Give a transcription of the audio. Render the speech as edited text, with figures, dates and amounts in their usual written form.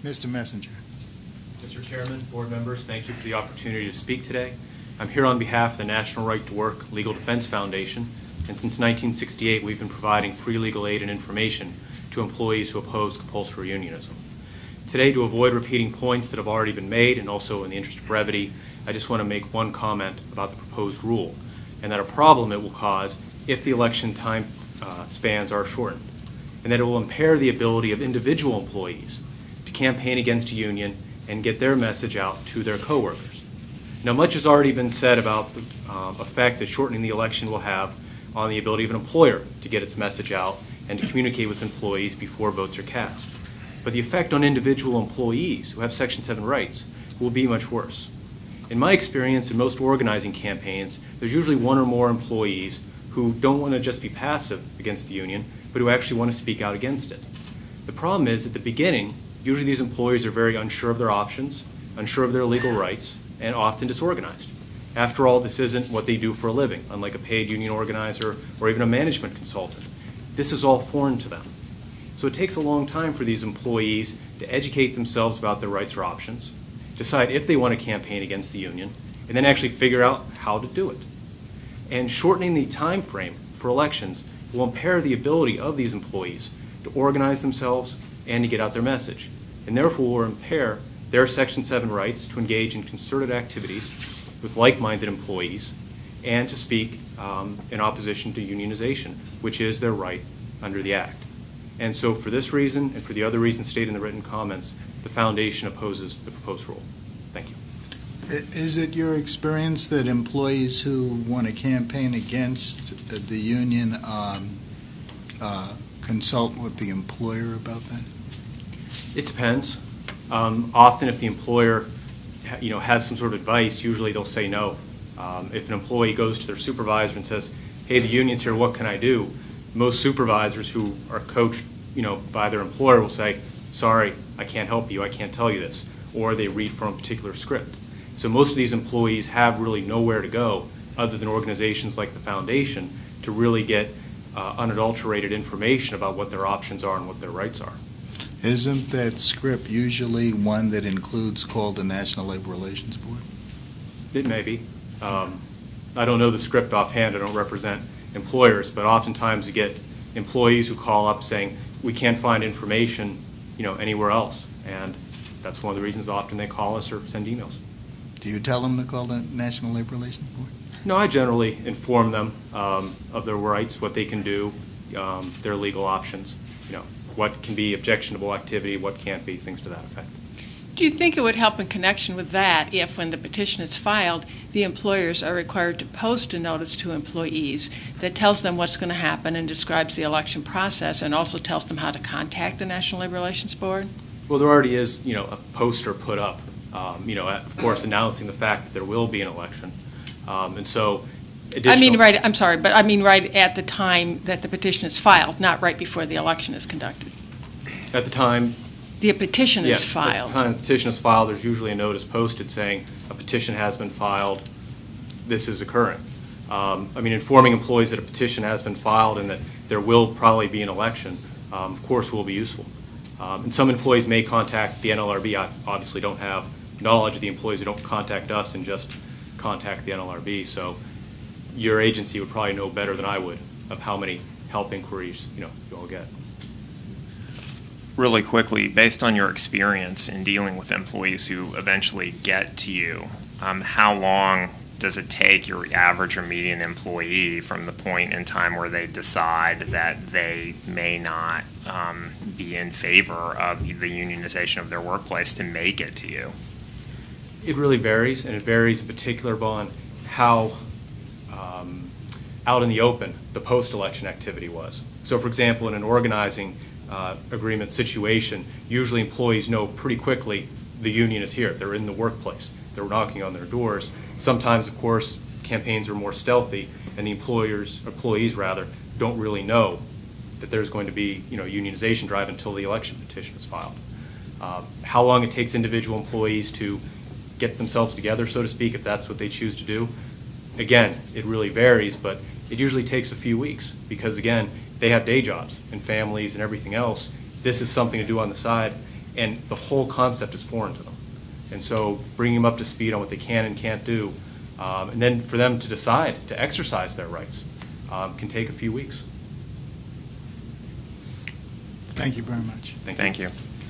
Mr. Messenger. Mr. Chairman, board members, thank you for the opportunity to speak today. I'm here on behalf of the National Right to Work Legal Defense Foundation, and since 1968 we've been providing free legal aid and information to employees who oppose compulsory unionism. Today, to avoid repeating points that have already been made, and also in the interest of brevity, I just want to make one comment about the proposed rule, and that a problem it will cause if the election time spans are shortened, and that it will impair the ability of individual employees to campaign against a union and get their message out to their coworkers. Now, much has already been said about the effect that shortening the election will have on the ability of an employer to get its message out and to communicate with employees before votes are cast. But the effect on individual employees who have Section 7 rights will be much worse. In my experience, in most organizing campaigns, there's usually one or more employees who don't want to just be passive against the union, but who actually want to speak out against it. The problem is, at the beginning, usually these employees are very unsure of their options, unsure of their legal rights, and often disorganized. After all, this isn't what they do for a living, unlike a paid union organizer or even a management consultant. This is all foreign to them. So it takes a long time for these employees to educate themselves about their rights or options, decide if they want to campaign against the union, and then actually figure out how to do it. And shortening the time frame for elections will impair the ability of these employees to organize themselves and to get out their message, and therefore will impair their Section 7 rights to engage in concerted activities with like-minded employees and to speak in opposition to unionization, which is their right under the Act. And so for this reason and for the other reasons stated in the written comments, the Foundation opposes the proposed rule. Thank you. Is it your experience that employees who want to campaign against the union consult with the employer about that? It depends. Often if the employer has some sort of advice, usually they'll say no. If an employee goes to their supervisor and says, hey, the union's here, what can I do? Most supervisors who are coached by their employer will say, sorry, I can't help you, I can't tell you this. Or they read from a particular script. So most of these employees have really nowhere to go other than organizations like the Foundation to really get unadulterated information about what their options are and what their rights are. Isn't that script usually one that includes called the National Labor Relations Board? It may be. I don't know the script offhand. I don't represent employers, but oftentimes you get employees who call up saying, we can't find information anywhere else. And that's one of the reasons often they call us or send emails. Do you tell them to call the National Labor Relations Board? No, I generally inform them of their rights, what they can do, their legal options, what can be objectionable activity, what can't be, things to that effect. Do you think it would help in connection with that if, when the petition is filed, the employers are required to post a notice to employees that tells them what's going to happen and describes the election process and also tells them how to contact the National Labor Relations Board? Well, there already is, a poster put up, of course, announcing the fact that there will be an election. And so I'm sorry, but I mean right at the time that the petition is filed, not right before the election is conducted. At the time the petition is filed. At the time the petition is filed, there's usually a notice posted saying a petition has been filed, this is occurring. Informing employees that a petition has been filed and that there will probably be an election, of course, will be useful. And some employees may contact the NLRB. I obviously don't have knowledge of the employees who don't contact us and just contact the NLRB. So your agency would probably know better than I would of how many help inquiries you all get. Really quickly, based on your experience in dealing with employees who eventually get to you, how long does it take your average or median employee from the point in time where they decide that they may not be in favor of the unionization of their workplace to make it to you? It really varies, and it varies in particular on how out in the open the post-election activity was. So, for example, in an organizing agreement situation, usually employees know pretty quickly the union is here. They're in the workplace. They're knocking on their doors. Sometimes, of course, campaigns are more stealthy, and the employees don't really know that there's going to be unionization drive until the election petition is filed. How long it takes individual employees to get themselves together, so to speak, if that's what they choose to do, again, it really varies, but it usually takes a few weeks because, again, they have day jobs and families and everything else. This is something to do on the side, and the whole concept is foreign to them. And so bringing them up to speed on what they can and can't do, and then for them to decide to exercise their rights can take a few weeks. Thank you very much. Thank you.